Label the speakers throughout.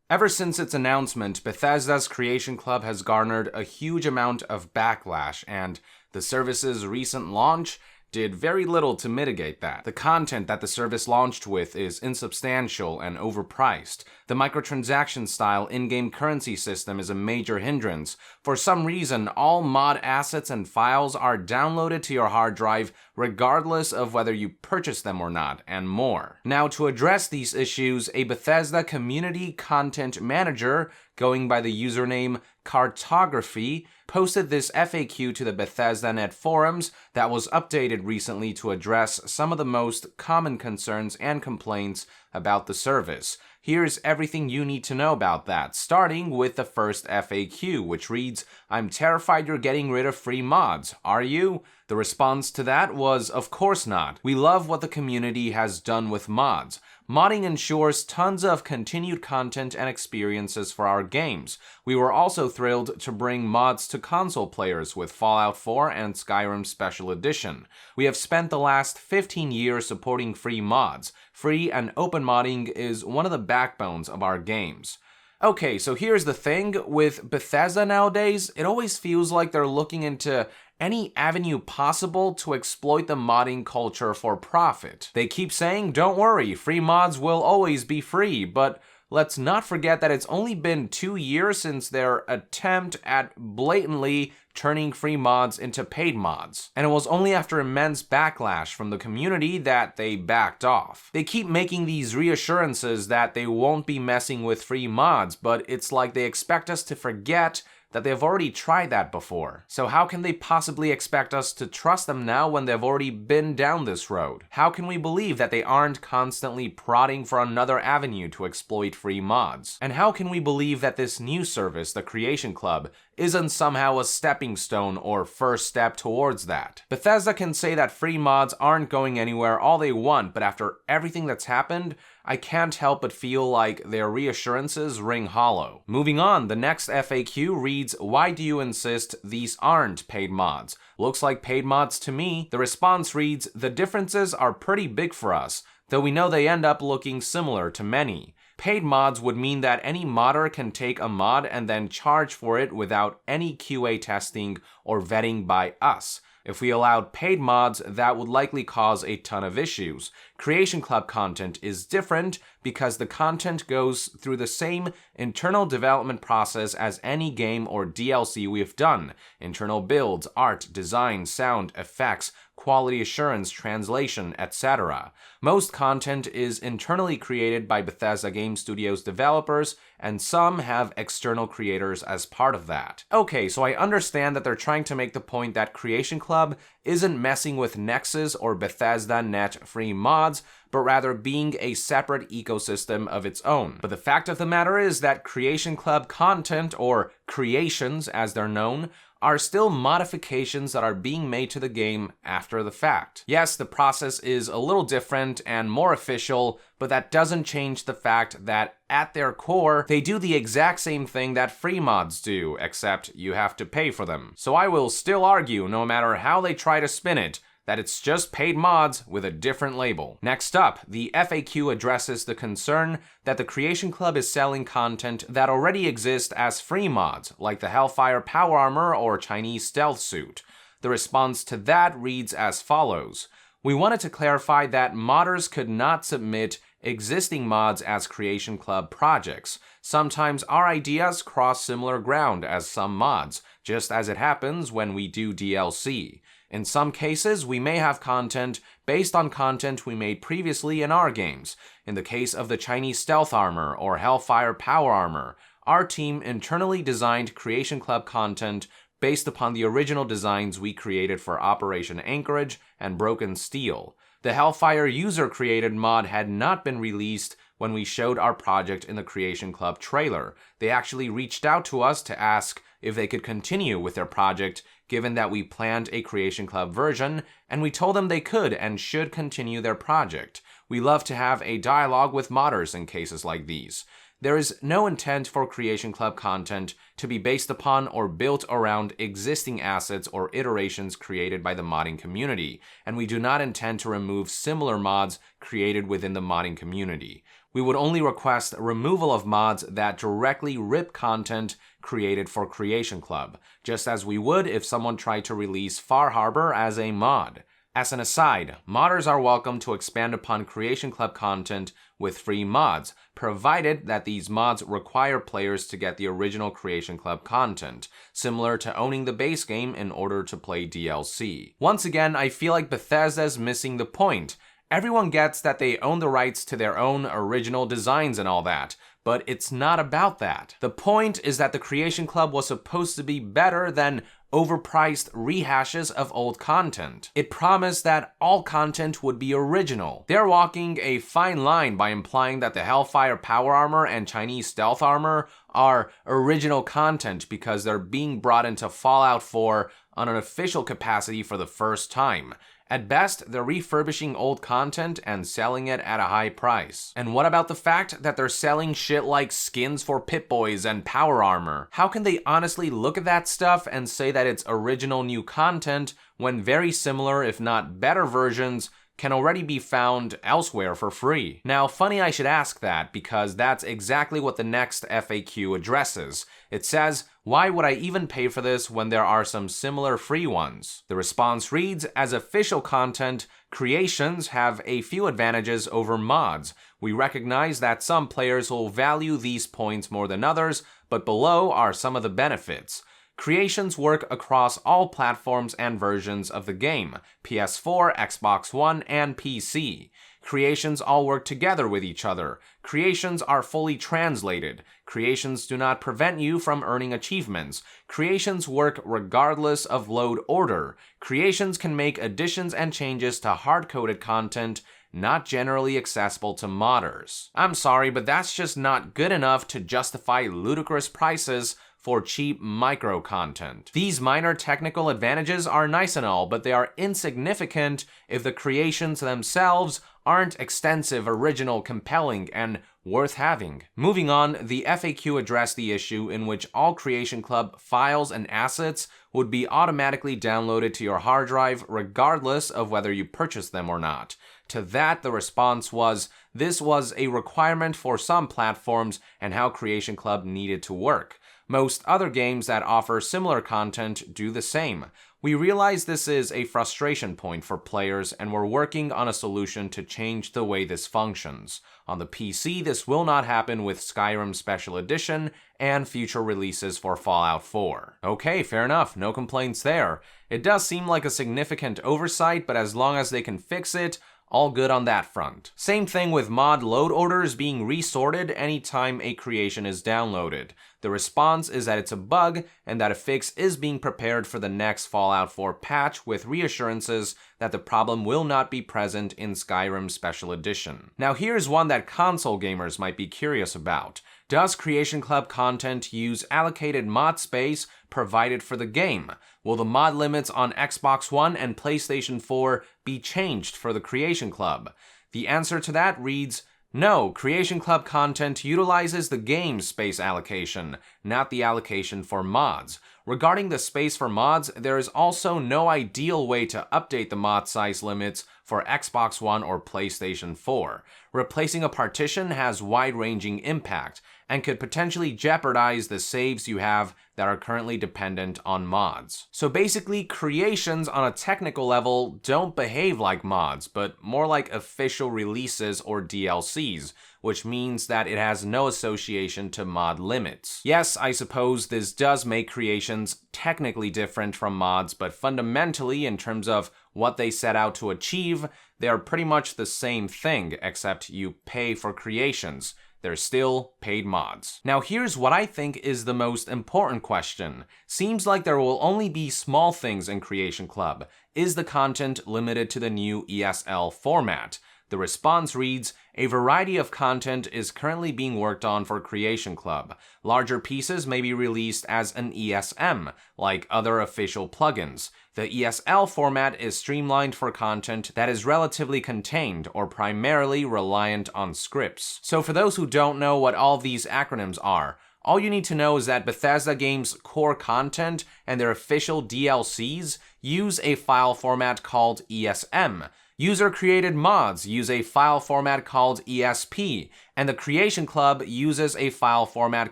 Speaker 1: Ever since its announcement, Bethesda's Creation Club has garnered a huge amount of backlash, and the service's recent launch did very little to mitigate that. The content that the service launched with is insubstantial and overpriced. The microtransaction-style in-game currency system is a major hindrance. For some reason, all mod assets and files are downloaded to your hard drive regardless of whether you purchase them or not, and more. Now, to address these issues, a Bethesda community content manager, going by the username Cartography, posted this FAQ to the Bethesda.net forums that was updated recently to address some of the most common concerns and complaints about the service. Here's everything you need to know about that, starting with the first FAQ, which reads, "I'm terrified you're getting rid of free mods. Are you?" The response to that was, of course not. We love what the community has done with mods. Modding ensures tons of continued content and experiences for our games. We were also thrilled to bring mods to console players with Fallout 4 and Skyrim Special Edition. We have spent the last 15 years supporting free mods. Free and open modding is one of the backbones of our games. Okay, so here's the thing. With Bethesda nowadays, it always feels like they're looking into any avenue possible to exploit the modding culture for profit. They keep saying, don't worry, free mods will always be free, but let's not forget that it's only been 2 years since their attempt at blatantly turning free mods into paid mods. And it was only after immense backlash from the community that they backed off. They keep making these reassurances that they won't be messing with free mods, but it's like they expect us to forget that they've already tried that before. So how can they possibly expect us to trust them now when they've already been down this road? How can we believe that they aren't constantly prodding for another avenue to exploit free mods? And how can we believe that this new service, the Creation Club, isn't somehow a stepping stone or first step towards that? Bethesda can say that free mods aren't going anywhere all they want, but after everything that's happened, I can't help but feel like their reassurances ring hollow. Moving on, the next FAQ reads, "Why do you insist these aren't paid mods? Looks like paid mods to me." The response reads, "The differences are pretty big for us, though we know they end up looking similar to many. Paid mods would mean that any modder can take a mod and then charge for it without any QA testing or vetting by us. If we allowed paid mods, that would likely cause a ton of issues. Creation Club content is different because the content goes through the same internal development process as any game or DLC we've done. Internal builds, art, design, sound, effects, quality assurance, translation, etc. Most content is internally created by Bethesda Game Studios developers, and some have external creators as part of that." Okay, so I understand that they're trying to make the point that Creation Club isn't messing with Nexus or Bethesda.net free mods, but rather being a separate ecosystem of its own. But the fact of the matter is that Creation Club content, or creations as they're known, are still modifications that are being made to the game after the fact. Yes, the process is a little different and more official, but that doesn't change the fact that at their core, they do the exact same thing that free mods do, except you have to pay for them. So I will still argue, no matter how they try to spin it, that it's just paid mods with a different label. Next up, the FAQ addresses the concern that the Creation Club is selling content that already exists as free mods, like the Hellfire Power Armor or Chinese Stealth Suit. The response to that reads as follows: "We wanted to clarify that modders could not submit existing mods as Creation Club projects. Sometimes our ideas cross similar ground as some mods, just as it happens when we do DLC. In some cases, we may have content based on content we made previously in our games. In the case of the Chinese Stealth Armor or Hellfire Power Armor, our team internally designed Creation Club content based upon the original designs we created for Operation Anchorage and Broken Steel. The Hellfire user-created mod had not been released when we showed our project in the Creation Club trailer. They actually reached out to us to ask if they could continue with their project, given that we planned a Creation Club version, and we told them they could and should continue their project. We love to have a dialogue with modders in cases like these. There is no intent for Creation Club content to be based upon or built around existing assets or iterations created by the modding community, and we do not intend to remove similar mods created within the modding community. We would only request removal of mods that directly rip content created for Creation Club, just as we would if someone tried to release Far Harbor as a mod. As an aside, modders are welcome to expand upon Creation Club content with free mods, provided that these mods require players to get the original Creation Club content, similar to owning the base game in order to play DLC. Once again, I feel like Bethesda's missing the point. Everyone gets that they own the rights to their own original designs and all that, but it's not about that. The point is that the Creation Club was supposed to be better than overpriced rehashes of old content. It promised that all content would be original. They're walking a fine line by implying that the Hellfire power armor and Chinese stealth armor are original content because they're being brought into Fallout 4 on an official capacity for the first time. At best, they're refurbishing old content and selling it at a high price. And what about the fact that they're selling shit like skins for Pip-Boys and power armor? How can they honestly look at that stuff and say that it's original new content when very similar, if not better versions, can already be found elsewhere for free? Now, funny I should ask that, because that's exactly what the next FAQ addresses. It says, why would I even pay for this when there are some similar free ones? The response reads, as official content, creations have a few advantages over mods. We recognize that some players will value these points more than others, but below are some of the benefits. Creations work across all platforms and versions of the game, PS4, Xbox One, and PC. Creations all work together with each other. Creations are fully translated. Creations do not prevent you from earning achievements. Creations work regardless of load order. Creations can make additions and changes to hard-coded content not generally accessible to modders. I'm sorry, but that's just not good enough to justify ludicrous prices for cheap micro content. These minor technical advantages are nice and all, but they are insignificant if the creations themselves aren't extensive, original, compelling, and worth having. Moving on, the FAQ addressed the issue in which all Creation Club files and assets would be automatically downloaded to your hard drive regardless of whether you purchased them or not. To that, the response was, this was a requirement for some platforms and how Creation Club needed to work. Most other games that offer similar content do the same. We realize this is a frustration point for players, and we're working on a solution to change the way this functions. On the PC, this will not happen with Skyrim Special Edition and future releases for Fallout 4. Okay, fair enough, no complaints there. It does seem like a significant oversight, but as long as they can fix it, all good on that front. Same thing with mod load orders being resorted anytime a creation is downloaded. The response is that it's a bug and that a fix is being prepared for the next Fallout 4 patch with reassurances that the problem will not be present in Skyrim Special Edition. Now here's one that console gamers might be curious about. Does Creation Club content use allocated mod space provided for the game? Will the mod limits on Xbox One and PlayStation 4 be changed for the Creation Club? The answer to that reads, no, Creation Club content utilizes the game's space allocation, not the allocation for mods. Regarding the space for mods, there is also no ideal way to update the mod size limits for Xbox One or PlayStation 4. Replacing a partition has wide-ranging impact and could potentially jeopardize the saves you have that are currently dependent on mods. So basically, creations on a technical level don't behave like mods, but more like official releases or DLCs, which means that it has no association to mod limits. Yes, I suppose this does make creations technically different from mods, but fundamentally, in terms of what they set out to achieve, they are pretty much the same thing, except you pay for creations. They're still paid mods. Now here's what I think is the most important question. Seems like there will only be small things in Creation Club. Is the content limited to the new ESL format? The response reads, a variety of content is currently being worked on for Creation Club. Larger pieces may be released as an ESM, like other official plugins. The ESL format is streamlined for content that is relatively contained or primarily reliant on scripts. So for those who don't know what all these acronyms are, all you need to know is that Bethesda games' core content and their official DLCs use a file format called ESM. User-created mods use a file format called ESP, and the Creation Club uses a file format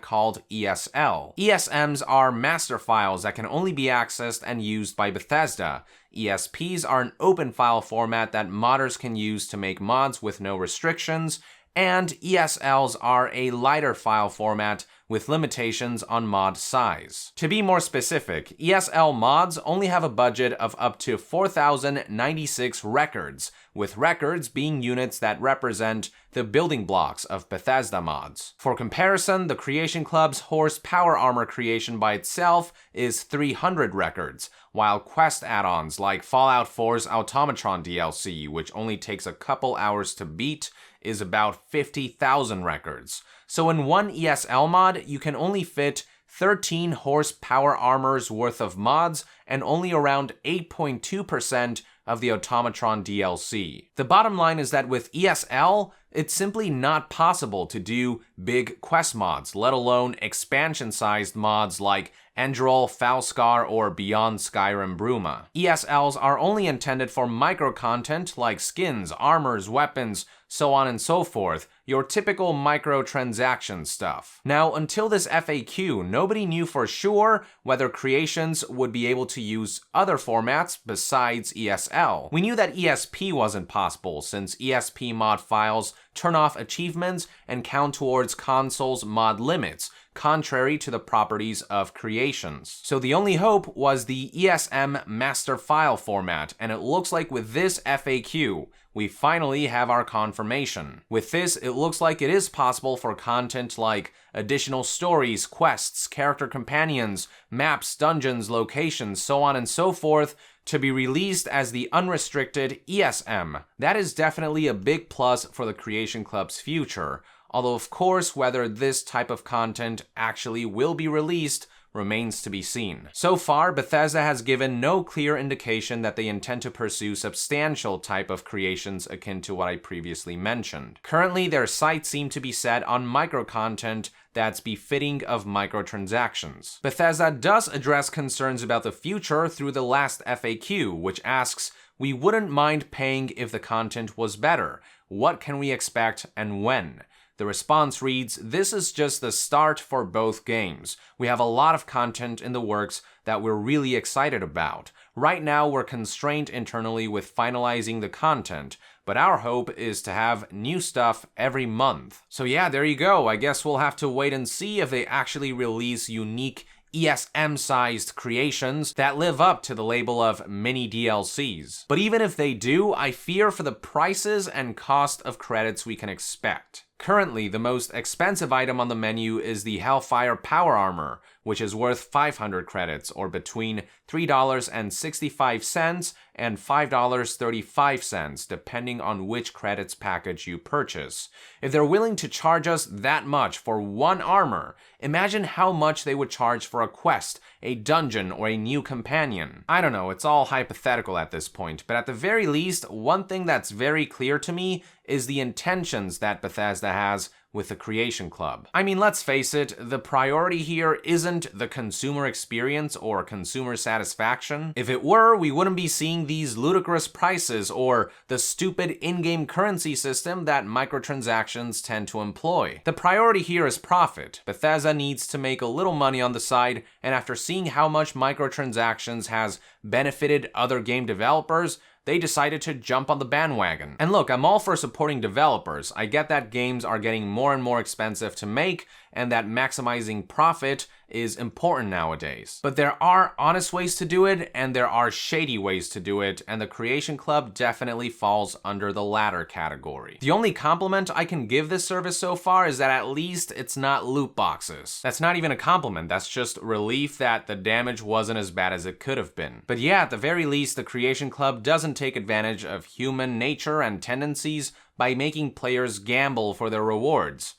Speaker 1: called ESL. ESMs are master files that can only be accessed and used by Bethesda. ESPs are an open file format that modders can use to make mods with no restrictions, and ESLs are a lighter file format with limitations on mod size. To be more specific, ESL mods only have a budget of up to 4,096 records, with records being units that represent the building blocks of Bethesda mods. For comparison, the Creation Club's horsepower armor creation by itself is 300 records, while quest add-ons like Fallout 4's Automatron DLC, which only takes a couple hours to beat, is about 50,000 records. So in one ESL mod, you can only fit 13 horsepower armors worth of mods and only around 8.2% of the Automatron DLC. The bottom line is that with ESL, it's simply not possible to do big quest mods, let alone expansion-sized mods like Endrol, Falskar, or Beyond Skyrim Bruma. ESLs are only intended for micro-content like skins, armors, weapons, so on and so forth, your typical microtransaction stuff. Now, until this FAQ, nobody knew for sure whether creations would be able to use other formats besides ESL. We knew that ESP wasn't possible, since ESP mod files turn off achievements and count towards console's mod limits, contrary to the properties of creations. So the only hope was the ESM master file format, and it looks like with this FAQ, we finally have our confirmation. With this, it looks like it is possible for content like additional stories, quests, character companions, maps, dungeons, locations, so on and so forth, to be released as the unrestricted ESM. That is definitely a big plus for the Creation Club's future, although of course whether this type of content actually will be released remains to be seen. So far, Bethesda has given no clear indication that they intend to pursue substantial type of creations akin to what I previously mentioned. Currently, their sights seem to be set on micro-content that's befitting of microtransactions. Bethesda does address concerns about the future through the last FAQ, which asks, "We wouldn't mind paying if the content was better. What can we expect and when?" The response reads, "This is just the start for both games. We have a lot of content in the works that we're really excited about. Right now, we're constrained internally with finalizing the content, but our hope is to have new stuff every month." So yeah, there you go. I guess we'll have to wait and see if they actually release unique ESM-sized creations that live up to the label of mini DLCs. But even if they do, I fear for the prices and cost of credits we can expect. Currently, the most expensive item on the menu is the Hellfire Power Armor, which is worth 500 credits, or between $3.65 and $5.35, depending on which credits package you purchase. If they're willing to charge us that much for one armor, imagine how much they would charge for a quest, a dungeon, or a new companion. I don't know, it's all hypothetical at this point, but at the very least, one thing that's very clear to me is the intentions that Bethesda has with the Creation Club. I mean, let's face it, the priority here isn't the consumer experience or consumer satisfaction. If it were, we wouldn't be seeing these ludicrous prices or the stupid in-game currency system that microtransactions tend to employ. The priority here is profit. Bethesda needs to make a little money on the side, and after seeing how much microtransactions has benefited other game developers, they decided to jump on the bandwagon. And look, I'm all for supporting developers. I get that games are getting more and more expensive to make, and that maximizing profit is important nowadays. But there are honest ways to do it, and there are shady ways to do it, and the Creation Club definitely falls under the latter category. The only compliment I can give this service so far is that at least it's not loot boxes. That's not even a compliment, that's just relief that the damage wasn't as bad as it could have been. But yeah, at the very least, the Creation Club doesn't take advantage of human nature and tendencies by making players gamble for their rewards.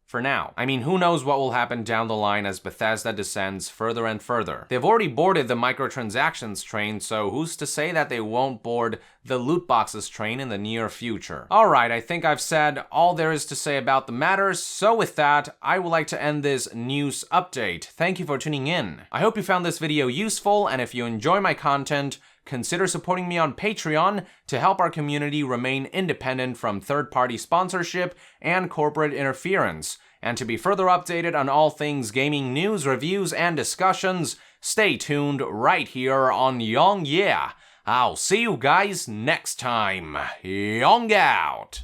Speaker 1: For now. I mean, who knows what will happen down the line as Bethesda descends further and further. They've already boarded the microtransactions train, so who's to say that they won't board the loot boxes train in the near future? Alright, I think I've said all there is to say about the matter, so with that, I would like to end this news update. Thank you for tuning in. I hope you found this video useful, and if you enjoy my content, consider supporting me on Patreon to help our community remain independent from third-party sponsorship and corporate interference. And to be further updated on all things gaming news, reviews, and discussions, stay tuned right here on Young Yeah. I'll see you guys next time. Young out!